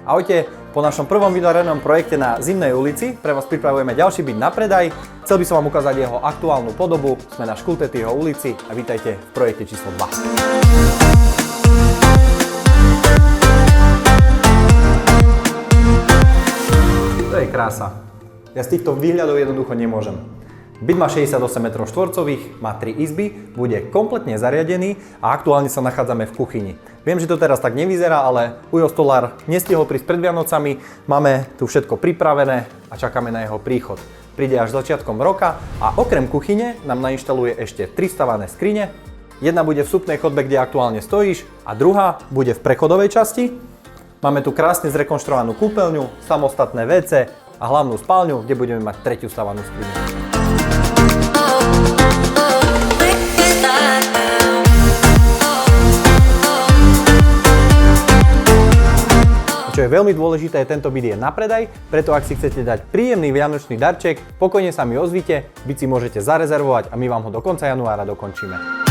Ahojte, po našom prvom videoarénnom projekte na Zimnej ulici pre vás pripravujeme ďalší byt na predaj. Chcel by som vám ukázať jeho aktuálnu podobu. Sme na Škultetýho ulici a vítajte v projekte číslo 2. To je krása. Ja z týchto výhľadov jednoducho nemôžem. Byt má 68 m2, má 3 izby, bude kompletne zariadený a aktuálne sa nachádzame v kuchyni. Viem, že to teraz tak nevyzerá, ale Ujo stolár nestihol prísť pred Vianocami, máme tu všetko pripravené a čakáme na jeho príchod. Príde až začiatkom roka a okrem kuchyne nám nainštaluje ešte 3 stavané skrine. Jedna bude v súpnej chodbe, kde aktuálne stojíš, a druhá bude v prechodovej časti. Máme tu krásne zrekonštruovanú kúpeľňu, samostatné WC a hlavnú spálňu, kde budeme mať tretiu stavanú skriňu. Čo je veľmi dôležité, tento byt je na predaj, preto ak si chcete dať príjemný vianočný darček, pokojne sa mi ozvite, byt si môžete zarezervovať a my vám ho do konca januára dokončíme.